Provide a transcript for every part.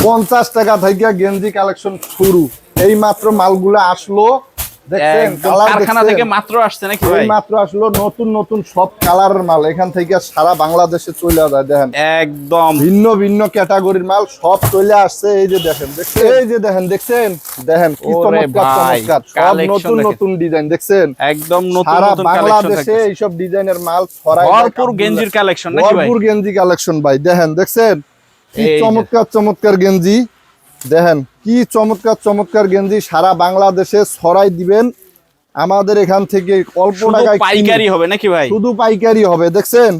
50 টাকা থেকে গেঞ্জি কালেকশন শুরু। এই মাত্র মালগুলো আসলো, দেখছেন কারখানা থেকে মাত্র আসছে নাকি ভাই? মাত্র আসলো, নতুন নতুন সব কালারের মাল এখান থেকে সারা বাংলাদেশে চলে যায়। দেখেন একদম ভিন্ন ভিন্ন ক্যাটাগরির মাল সব চলে আসছে। এই যে দেখেন, দেখছেন এই যে দেখেন, দেখছেন দেখেন কি চমৎকার চমৎকার সব নতুন নতুন ডিজাইন দেখছেন। একদম নতুন সারা নতুন বাংলাদেশে এইসব ডিজাইনের মাল ছড়ায়, ভরপুর গেঞ্জির কালেকশন নাকি ভাই? ভরপুর গেঞ্জি কালেকশন ভাই। দেখেন দেখছেন কি চমৎকার চমৎকার গেঞ্জি, দেখেন কি চমৎকার চমৎকার গেঞ্জি সারা বাংলাদেশে ছড়াই দিবেন আমাদের এখান থেকে। অল্প টাকায় পাইকারি হবে নাকি ভাই? শুধু পাইকারি হবে। দেখছেন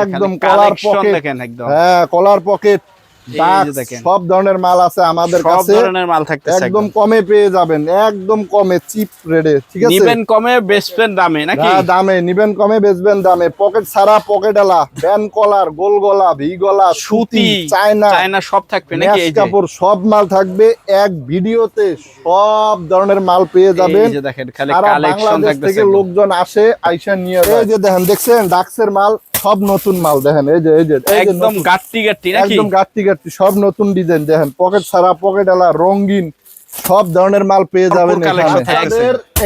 একদম কলার পকেট, দেখেন একদম হ্যাঁ কলার পকেট, সব ধরনের মাল আছে আমাদের কাছে। সব ধরনের মাল থাকতেছে, একদম কমে পেয়ে যাবেন, একদম কমে চিপ রেটে। ঠিক আছে, নিবেন কমে বেচবেন দামে নাকি? হ্যাঁ দামে নিবেন, কমে বেচবেন দামে। পকেট ছাড়া, পকেট আলা, ব্যান কলার, গোল গলা, ভি গলা, সুতি, চায়না চায়না সব থাকবে নাকি? এই কাপড় সব মাল থাকবে এক ভিডিওতে। সব ধরনের মাল পেয়ে যাবেন। এই যে দেখেন খালি সারা কালেকশন বাংলাদেশ থাকতেছে, থেকে লোকজন আসে আইসা নিয়ে যায়। এই যে দেখেন, দেখছেন ডাক্সের মাল সব নতুন মাল। দেখেন এই যে একদম গাট্টি গাট্টি নাকি? একদম গাট্টি গাট্টি সব নতুন ডিজাইন। দেখেন পকেট ছাড়া, পকেট আলা, রঙিন সব ধরনের মাল পেয়ে যাবেন এখানে।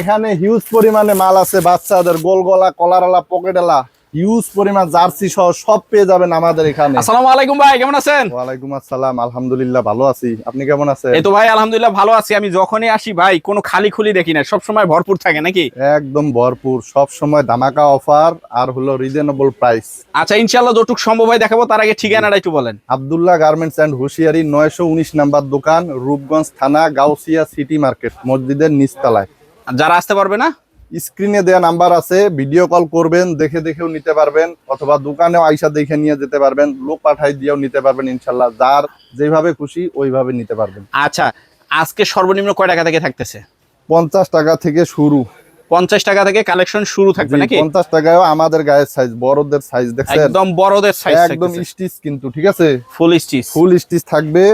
এখানে হিউজ পরিমাণে মাল আছে বাচ্চাদের, গোল গলা, কলার আলা, পকেট আলা, হিউজ পরিমাণ জার্সি সহ সব পেয়ে যাবেন আমাদের এখানে। আসসালামু আলাইকুম ভাই, কেমন আছেন? ওয়ালাইকুম আসসালাম, আলহামদুলিল্লাহ ভালো আছি। আপনি কেমন আছেন? এই তো ভাই আলহামদুলিল্লাহ ভালো আছি। আমি যখনই আসি ভাই কোনো খালি খুলি দেখি না, সব সময় ভরপুর থাকে নাকি? একদম ভরপুর, সব সময় ধামাকা অফার আর হলো রিজনেবল প্রাইস। আচ্ছা ইনশাআল্লাহ যতটুকু সম্ভব হয় দেখাবো, তার আগে ঠিকানাটা একটু বলেন। আব্দুল্লাহ গার্মেন্টস এন্ড হুশিয়ারি 919 নাম্বার দোকান, রূপগঞ্জ থানা, গাউসিয়া সিটি মার্কেট, মসজিদের নিচতলায়। যারা আসতে পারবে না, স্ক্রিনে দেওয়া নাম্বার আছে, ভিডিও কল করবেন, দেখে দেখেও নিতে পারবেন, অথবা দোকানেও আইসা দেখে নিয়ে যেতে পারবেন, লোক পাঠাই দিয়েও নিতে পারবেন। ইনশাল্লাহ যার যেভাবে খুশি ওইভাবে নিতে পারবেন। আচ্ছা আজকে সর্বনিম্ন কয় টাকা থেকে থাকতেছে? 50 টাকা থেকে শুরু। 50 টাকা থেকে কালেকশন শুরু থাকবে নাকি? 50 টাকায়ও আমাদের গায়ের সাইজ, বড়দের সাইজ দেখছেন, একদম বড়দের সাইজ, একদম স্টিচ কিন্তু। ঠিক আছে, ফুল স্টিচ, ফুল স্টিচ থাকবে,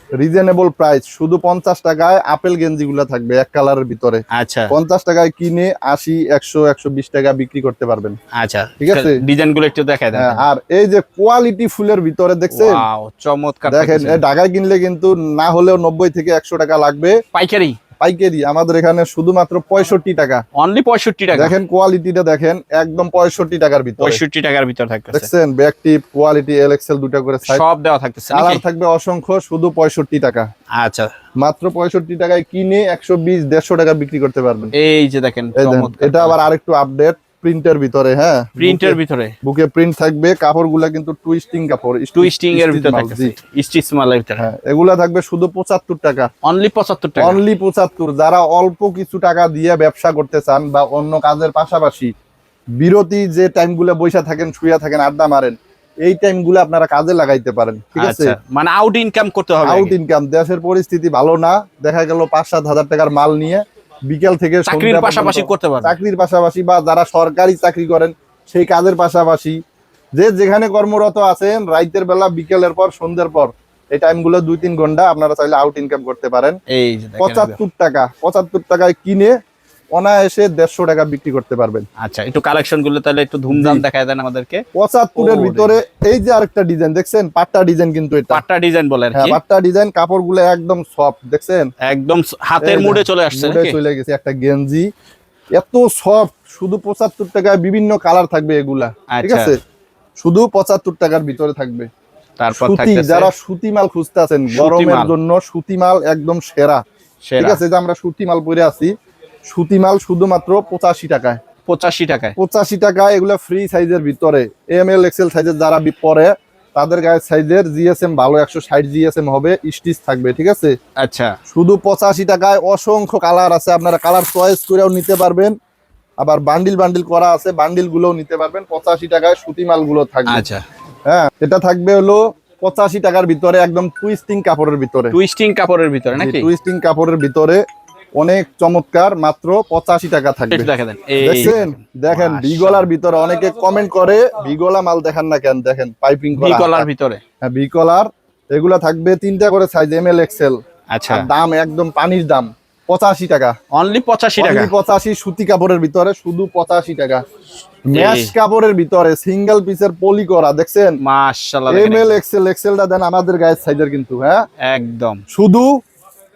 রিজনেবল প্রাইস। শুধু 50 টাকায় আপেল গেঞ্জি গুলা থাকবে এক কালারের ভিতরে। আচ্ছা 50 টাকায় কিনে 80, 100, 120 টাকা বিক্রি করতে পারবেন। আচ্ছা ঠিক আছে, ডিজাইন গুলো একটু দেখাই দেন। আর এই যে কোয়ালিটি ফুলের ভিতরে দেখছেন, ওয়াও চমৎকার। দেখেন ঢাকায় কিনলে কিন্তু না হলেও 90 থেকে 100 টাকা লাগবে। পাইকারি? পাইকারি আমাদের এখানে শুধুমাত্র 65 টাকা। অনলি 65 টাকা। দেখেন কোয়ালিটিটা দেখেন, একদম 65 টাকার ভিতরে। 65 টাকার ভিতর থাকতেছে। দেখছেন ব্যাক টিপ, কোয়ালিটি, এলএক্সএল দুটো করে সাইজ সব দেওয়া থাকতেছে নাকি? কালার থাকবে অসংখ্য, শুধু 65 টাকা। আচ্ছা মাত্র 65 টাকায় কিনে 120, 150 টাকা বিক্রি করতে পারবেন। এই যে দেখেন এটা আবার আরেকটু আপডেট প্রিন্টের ভিতরে। হ্যাঁ প্রিন্টের ভিতরে বুকে প্রিন্ট থাকবে, কাপড়গুলা কিন্তু টুইস্টিং কাপড়, টুইস্টিং এর ভিতরে থাকতেছে, স্টিচ মালের ভিতরে। হ্যাঁ এগুলা থাকবে শুধু 75 টাকা। অনলি 75 টাকা, অনলি 75। যারা অল্প কিছু টাকা দিয়ে ব্যবসা করতে চান বা অন্য কাজের পাশাপাশি বিরতি যে টাইমগুলো বৈশা থাকেন, শুয়ে থাকেন, আড্ডা মারেন, এই টাইমগুলো আপনারা কাজে লাগাইতে পারেন। ঠিক আছে, মানে আউট ইনকাম করতে হবে। আউট ইনকাম, দেশের পরিস্থিতি ভালো না, দেখা গেল 5-7 হাজার টাকার মাল নিয়ে বিকেল থেকে চাকরির পাশাপাশি করতে পারবেন। চাকরির পাশাপাশি বা যারা সরকারি চাকরি করেন সেই কাজের পাশাপাশি যে যেখানে কর্মরত আছেন, রাতের বেলা, বিকেলের পর, সন্ধ্যের পর, এই টাইমগুলো 2-3 ঘন্টা আপনারা চাইলে আউট ইনকাম করতে পারেন। এই যে 75 টাকা, 75 টাকায় কিনে অনায়াসে 150 টাকা বিক্রি করতে পারবেন। আচ্ছা একটু কালেকশন গুলো তাহলে একটু ধুমধাম দেখায় দেন আমাদেরকে। 75 এর ভিতরে এই যে আরেকটা ডিজাইন দেখছেন, পাট্টা ডিজাইন কিন্তু এটা পাট্টা ডিজাইন বলে আর কি। হ্যাঁ পাট্টা ডিজাইন, কাপড়গুলো একদম সফট, দেখছেন একদম হাতের মুডে চলে আসছে নাকি? চলে গেছে একটা গেঞ্জি, এত সফট। শুধু 75 টাকায় বিভিন্ন কালার থাকবে এগুলা। ঠিক আছে, শুধু 75 টাকার ভিতরে থাকবে। তারপর থাকতেছে যারা সুতি মাল খুঁজতে আছেন গরমের জন্য, সুতি মাল একদম সেরা। ঠিক আছে, যে আমরা সুতি মাল পরে আছি, সুতি মাল শুধুমাত্র 85 টাকায়। 85 টাকায়, 85 টাকায় এগুলা ফ্রি সাইজের ভিতরে। এম এল এক্সেল সাইজের যারা পরে তাদের গায়ের সাইজের জিএসএম ভালো 160 জিএসএম হবে, স্টিচ থাকবে। ঠিক আছে, আচ্ছা শুধু 85 টাকায় অসংখ্য কালার আছে, আপনারা কালার চয়েস করেও নিতে পারবেন। আবার বান্ডিল বান্ডিল করা আছে, বান্ডিল গুলোও নিতে পারবেন। 85 টাকায় সুতি মাল গুলো থাকবে। আচ্ছা হ্যাঁ এটা থাকবে হলো 85 টাকার ভিতরে, একদম টুইস্টিং কাপড়ের ভিতরে। টুইস্টিং কাপড়ের ভিতরে নাকি? টুইস্টিং কাপড়ের ভিতরে অনেক চমৎকার, মাত্র 85 টাকা থাকবে। দেখেন দেখেন ভিগলার ভিতরে অনেকে কমেন্ট করে ভিগলা মাল দেখান না কেন, দেখেন পাইপিং করা ভিগলার ভিতরে। হ্যাঁ ভিগলার, এগুলা থাকবে 3টা করে সাইজ, এম এল এক্সেল। আচ্ছা দাম একদম পানির দাম। 85 টাকা, অনলি 85 টাকা, 85 সুতি কাপড়ের ভিতরে শুধু 85 টাকা। ম্যাশ কাপড়ের ভিতরে সিঙ্গেল পিসের পলি করা, দেখছেন মাশাআল্লাহ। এমএল এক্সেল, এক্সেলটা দেন আমাদের গায়ের সাইজের কিন্তু, হ্যাঁ একদম শুধু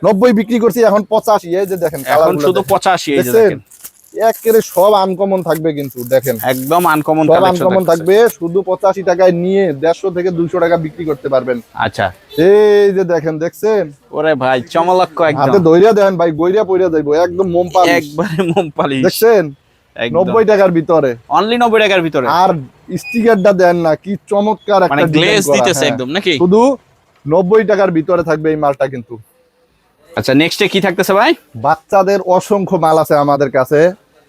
90 বিক্রি করছি, এখন 85। এই যে দেখেন এখন শুধু 85। এই যে দেখেন একেবারে সব আনকমন থাকবে কিন্তু, দেখেন একদম আনকমন সব কালেকশন আনকমন থাকবে। শুধু 85 টাকায় নিয়ে 150 থেকে 200 টাকা বিক্রি করতে পারবেন। আচ্ছা এই যে দেখেন, দেখছেন ওরে ভাই চমলক্ষ একদম। হাতে ধইরা দেন ভাই, গইরা পইরা যাইবো একদম মোম পালিশ, একবারে মোম পালিশ, দেখছেন 90 টাকার ভিতরে, অনলি 90 টাকার ভিতরে। আর স্টিকারটা দেন না, কি চমৎকার একটা মানে গ্লেজ ডিজাইন করা, দিতেছে হ্যাঁ। একদম নাকি? শুধু 90 টাকার ভিতরে থাকবে এই মালটা কিন্তু। আচ্ছা নেক্সটে কি থাকতেছে ভাই? বাচ্চাদের অসংখ্য মাল আছে আমাদের কাছে,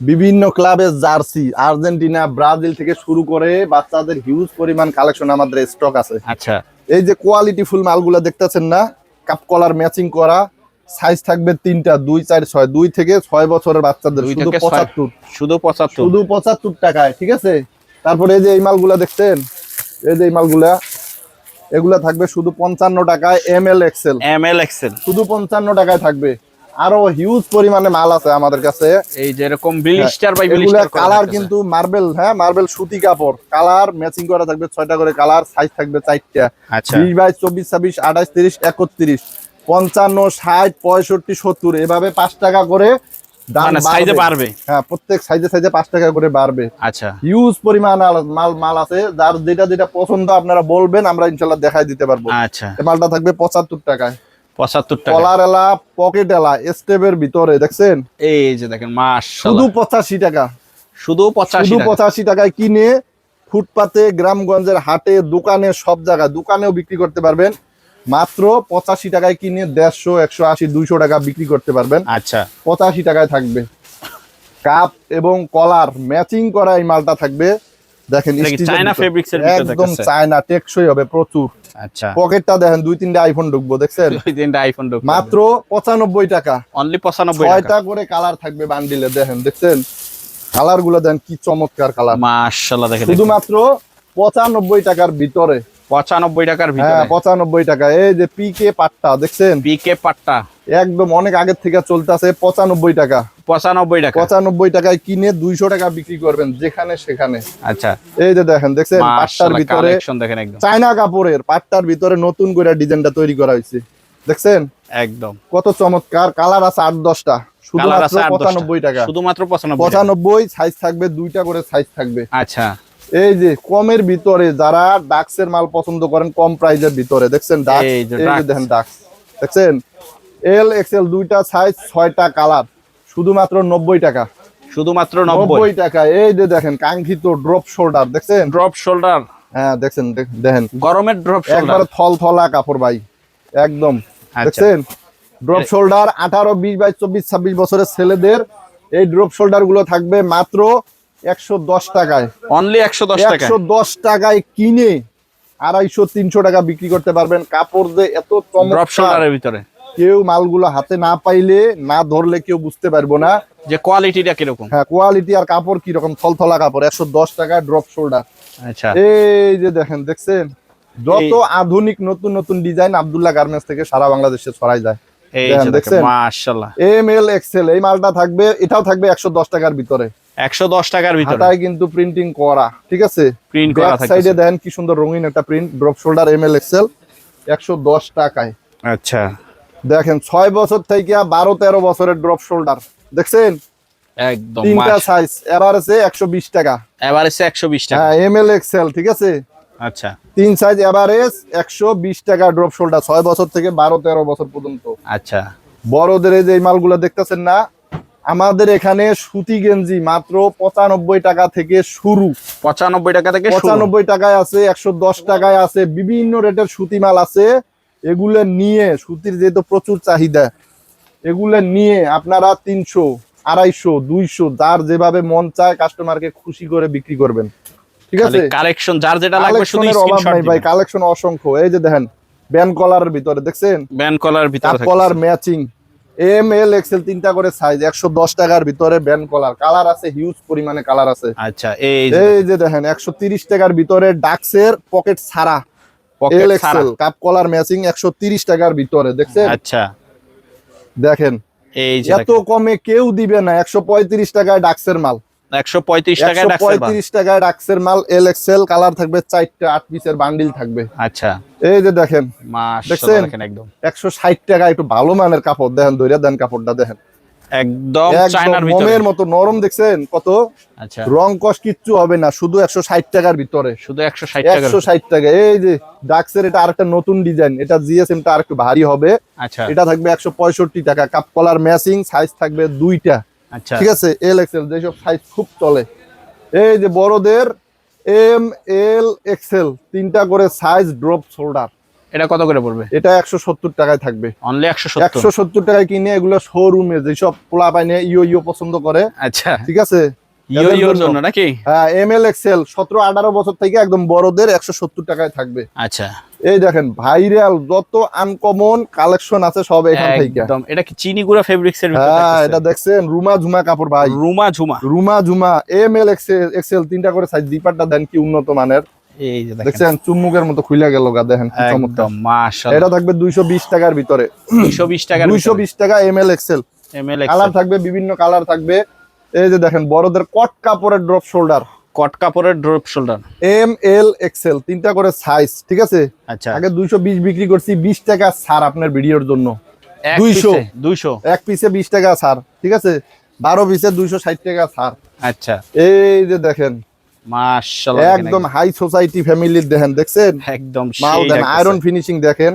বিভিন্ন ক্লাবের জার্সি, আর্জেন্টিনা, ব্রাজিল থেকে শুরু করে বাচ্চাদের হিউজ পরিমাণ কালেকশন আমাদের স্টক আছে। আচ্ছা এই যে কোয়ালিটি ফুল মালগুলো দেখতেছেন না, কাপ কলার ম্যাচিং করা, সাইজ থাকবে 3টা, 2, 4, 6, 2 থেকে 6 বছরের বাচ্চাদের, 2 শুধু থেকে 75, শুধু 75, শুধু 75 টাকায়, ঠিক আছে। তারপরে এই যে এই মালগুলা দেখছেন, এই যে এই মালগুলা, এগুলা থাকবে শুধু 55 টাকায়, এমএল এক্সেল, শুধু 55 টাকায় থাকবে। আরো হিউজ পরিমাণে মাল আছে আমাদের কাছে। এই যে এরকম ব্লিস্টার বাই এগুলা ব্লিস্টার কালার কিন্তু মার্বেল, হ্যাঁ মার্বেল সুতি কাপড়, কালার ম্যাচিং করা থাকবে, 6টা করে কালার, সাইজ থাকবে 4টা। আচ্ছা 20, 22, 24, 26, 28, 30, 31, 55, 60, 65, 70 এভাবে 5 টাকা করে দাম মানে সাইজে বাড়বে। হ্যাঁ প্রত্যেক সাইজে 5 টাকা করে বাড়বে। আচ্ছা হিউজ পরিমাণ মাল আছে, যার যেটা যেটা পছন্দ আপনারা বলবেন, আমরা ইনশাআল্লাহ দেখাই দিতে পারবো। আচ্ছা এই মালটা থাকবে 75 টাকায়, 75 টাকা, কলার এলা, পকেট এলা, স্টেপের ভিতরে, দেখছেন এই যে দেখেন শুধু মাশাআল্লাহ, 85 টাকা, শুধু 85 শুধু টাকা। 85 টাকায় কিনে ফুটপাতে, গ্রামগঞ্জের হাটে, দোকানে, সব জায়গায়, দোকানেও বিক্রি করতে পারবেন। মাত্র 85 টাকায় কিনে 150, 180, 200 টাকা বিক্রি করতে পারবেন। আচ্ছা 85 টাকায় থাকবে। কাপ এবং কলার ম্যাচিং করা এই মালটা থাকবে, দেখেন এটা কি স্টিচের চায়না ভিতর। ফেব্রিক্সের ভিতর একদম দেখতেছে? চায়না, টেকসই হবে প্রচুর। আচ্ছা পকেটটা দেখেন, 2-3টা আইফোন ঢুকবো, দেখছেন ওই দিনটা আইফোন ঢুকবে মাত্র 95 টাকা, অনলি 95 টাকা। 6টা করে কালার থাকবে বান্ডিলে, দেখেন দেখছেন কালার গুলো, দেন কি চমৎকার কালার। মাশাআল্লাহ দেখেন শুধুমাত্র 95 টাকার ভিতরে, 95 টাকার হ্যাঁ ভিতরে 95 টাকা। এই যে পিকে পাট্টা দেখছেন, পিকে পাট্টা একদম অনেক আগের থেকে চলতেছে 95 টাকা। 95 টাকা। 95 টাকায় কিনে 200 টাকা বিক্রি করবেন যেখানে সেখানে। আচ্ছা এই যে দেখেন, দেখছেন পাট্টার মাশাআল্লাহ ভিতরে, কালেকশন দেখেন একদম চায়না কাপড়ের পাট্টার ভিতরে নতুন করে ডিজাইনটা তৈরি করা হয়েছে, দেখছেন একদম। কত চমৎকার। কালার আছে 8-10টা, কালার আছে শুধুমাত্র 8-10 95 টাকা, শুধুমাত্র 95 টাকা। 95, সাইজ থাকবে 2টা করে সাইজ থাকবে। আচ্ছা এই যে কমের ভিতরে যারা ডাক্সের মাল পছন্দ করেন, কম প্রাইজের ভিতরে, দেখছেন ডাক্স, এই এই যে যে ডাক্স। দেখেন ডাক্স, দেখছেন এল এক্সেল 2টা সাইজ, 6টা কালার, শুধুমাত্র 90 টাকা, শুধুমাত্র 90 টাকা। এই যে দেখেন কাঙ্ক্ষিত ড্রপ শোল্ডার, দেখছেন ড্রপ শোল্ডার, হ্যাঁ দেখছেন, দেখেন গরমের ড্রপ শোল্ডার একবার থলথলা কাপড় ভাই, একদম আচ্ছা। দেখছেন ড্রপ শোল্ডার। 18, 20, 22, 24, 26 বছরের ছেলেদের এই ড্রপ শোল্ডার গুলো থাকবে মাত্র 110 টাকায়, অনলি 110 টাকা। 110 টাকায় কিনে 250, 300 টাকা বিক্রি করতে পারবেন। কাপড় যে এত ড্রপ চমৎকার, শোল্ডারের ভিতরে কেউ মালগুলো হাতে না পাইলে, না ধরলে কেউ বুঝতে পারবো না যে কোয়ালিটিটা কিরকম। হ্যাঁ কোয়ালিটি আর কাপড় কি রকম, থলথলা কাপড়। 110 টাকায় ড্রপ শোল্ডার। আচ্ছা এই যে দেখেন, দেখছেন যত আধুনিক নতুন নতুন ডিজাইন আব্দুল্লাহ গার্মেন্টস থেকে সারা বাংলাদেশে ছড়াই যায়। এই দেখেন, যে দেখেন দেখছেন মাশাআল্লাহ, এমএল এক্সেল এই মালটা থাকবে, এটাও থাকবে 110 টাকার ভিতরে। 110 টাকার ভিতরে হাতায় কিন্তু প্রিন্টিং করা, ঠিক আছে, প্রিন্ট করা ব্যাক থাকবে। সাইডে দেখেন কি সুন্দর রঙিন একটা print, drop shoulder M L XL 110 টাকায়। আচ্ছা দেখেন 6 বছর থেকে 12-13 বছরের ড্রপ শোল্ডার, দেখছেন একদম 3টা সাইজ, এভারেজে 120 টাকা। এভারেজে 120 টাকা। হ্যাঁ এমএল এক্সেল, ঠিক আছে, আচ্ছা 3 সাইজ, এভারেজ 120 টাকা ড্রপ শোল্ডার, 6 বছর থেকে 12-13 বছর পর্যন্ত। আচ্ছা বড়দের এই যে এই মালগুলো দেখতেছেন না, আমাদের এখানে সুতি গেঞ্জি মাত্র 95 টাকা থেকে শুরু, 95 টাকা থেকে শুরু। 95 টাকায় আছে, 110 টাকায় আছে, বিভিন্ন রেটের সুতি মাল আছে। এগুলো নিয়ে, সুতির যেহেতু প্রচুর চাহিদা, এগুলো নিয়ে আপনারা 300, 250, 200 যার যেভাবে মন চায় কাস্টমারকে খুশি করে বিক্রি করবেন, ঠিক আছে। কালেকশন যার যেটা লাগবে শুধু কালেকশনের অভাব স্ক্রিনশট নাই ভাই, দিবেন। কালেকশন অসংখ্য। এই যে দেখেন ব্যান্ড কলারের ভিতরে, দেখছেন ব্যান্ড কলার ভিতরে থাকে। কলার ম্যাচিং, এমএল এক্সেল 3টা করে সাইজ, 110 টাকার ভিতরে ব্যান্ড কলার। কালার আছে হিউজ পরিমাণে কালার আছে। আচ্ছা এই যে এই যে দেখেন 130 টাকার ভিতরে ডাক্সের পকেট ছাড়া পকেট এল ছাড়া। এক্সেল কাপ কলার ম্যাচিং 130 টাকার ভিতরে, দেখছেন আচ্ছা দেখেন এই যে এত কমে কেউ দিবে না। 135 টাকায় ডাক্সের মাল, 135 টাকায় ডাক্সের মাল, 135 টাকায় ডাক্সের মাল। এল এক্সেল কালার থাকবে 4টা, 8 পিসের বান্ডিল থাকবে। আচ্ছা, এই যে দেখেন, মাশাআল্লাহ, দেখেন একদম 160 টাকা। একটু ভালো মানের কাপড় দেখেন, ধইরা দেন কাপড়টা দেখেন, একদম চায়নার ভিতরে মোমের মতো নরম। দেখছেন কত? আচ্ছা, রং কস কিচ্ছু হবে না, শুধু 160 টাকার ভিতরে, শুধু 160 টাকা। 160 টাকা। এই যে ডাক্সের এটা আরেকটা নতুন ডিজাইন, এটা জিএসএম টা আরেকটু ভারী হবে। আচ্ছা, এটা থাকবে 165 টাকা। কাপ কলার ম্যাচিং, সাইজ থাকবে 2টা। আচ্ছা, ঠিক আছে, এল এক্সেল যেসব সাইজ খুব চলে। এই যে বড়দের এম এল এক্সেল 3টা করে সাইজ, ড্রপ শোল্ডার। এটা কত করে পড়বে? এটা 170 টাকায় থাকবে। অনলি 170। 170 টাকায় কিনে এগুলো শোরুমে যেসব পোলা পাইনে ইয়ো পছন্দ করে। আচ্ছা, ঠিক আছে, ইয়োর জন্য নাকি? হ্যাঁ, এম এল এক্সেল 17-18 বছর থেকে একদম বড়দের 170 টাকায় থাকবে। আচ্ছা, এই দেখেন ভাইরাল যত আনকমন কালেকশন আছে সব এখান থেকে। একদম এটা কি চিনি গুঁড়া ফেব্রিক্স এর ভিতরে হ্যাঁ, থাকতেছে? এটা দেখছেন রুমা ঝুমা কাপড় ভাই, Ruma Jhuma. Ruma Jhuma M L XL 3টা করে সাইজ। দিপারটা দেন কি উন্নত মানের, এই যে দেখেন, দেখছেন চুম্মুকের মতো খুইলা গেল গা, দেখেন কি চমৎকার। একদম মাশাআল্লাহ। এটা থাকবে 220 টাকার ভিতরে, 220 টাকা, 220 টাকা M L XL. M L colour থাকবে, বিভিন্ন কালার থাকবে। এই যে দেখেন বড়দের কট কাপড়ের ড্রপ শোল্ডার, কট কাপড়ের drop shoulder, M L XL 3টা করে সাইজ। ঠিক আছে, আচ্ছা, আগে 220 বিক্রি করছি, 20 টাকা ছাড় আপনার ভিডিওর জন্য। 200 এক পিসে 20 টাকা ছাড়। ঠিক আছে, 12 পিসে 260 টাকা ছাড়। আচ্ছা, এই যে দেখেন মাশাআল্লাহ, একদম হাই সোসাইটি ফ্যামিলির দেখেন, দেখছেন একদম মাল সেই দেন, লাগতেছে। আয়রন ফিনিশিং দেখেন।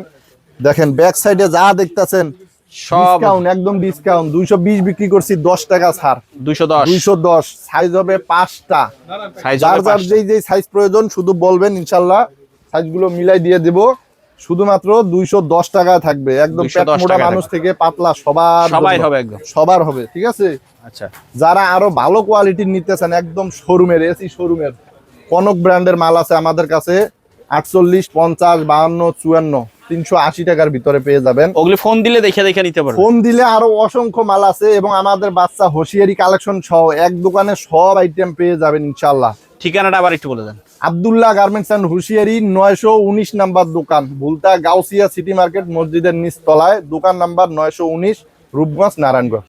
দেখেন ব্যাক সাইডে যা দেখতাছেন সব ডিসকাউন্ট, একদম ডিসকাউন্ট। 220 বিক্রি করছি, 10 টাকা ছাড়। 210 210 সাইজ হবে 5টা। সাইজ যার হবে যার 5টা। যেই সাইজ প্রয়োজন শুধু বলবেন, ইনশাল্লাহ সাইজগুলো মিলাই দিয়ে দেব। শুধুমাত্র 210 টাকা থাকবে। একদম 210 পেট মোটা টাকা মানুষ থেকে পাতলা সবার সবাই জন্য। হবে একদম। সবার হবে। ঠিক আছে, আচ্ছা, যারা আরো ভালো কোয়ালিটির নিতেছেন একদম শোরুমের, এসি শোরুমের কনক ব্র্যান্ডের মাল আছে আমাদের কাছে। 48, 50, 52, 54, 380 টাকার ভিতরে পেয়ে যাবেন। ওগুলি ফোন দিলে দেখে দেখে নিতে পারবে। ফোন দিলে আরো অসংখ্য মাল আছে, এবং আমাদের বাচ্চা হোশিয়ারি কালেকশন সহ এক দোকানে সব আইটেম পেয়ে যাবেন ইনশাল্লাহ। ঠিকানাটা আবার একটু বলে দেন। আব্দুল্লাহ গার্মেন্টস এন্ড হুশিয়ারি 919 নাম্বার দোকান, ভুলতা গাউসিয়া সিটি মার্কেট মসজিদের নিচ তলায়, দোকান নাম্বার 919, রূপগঞ্জ, নারায়ণগঞ্জ।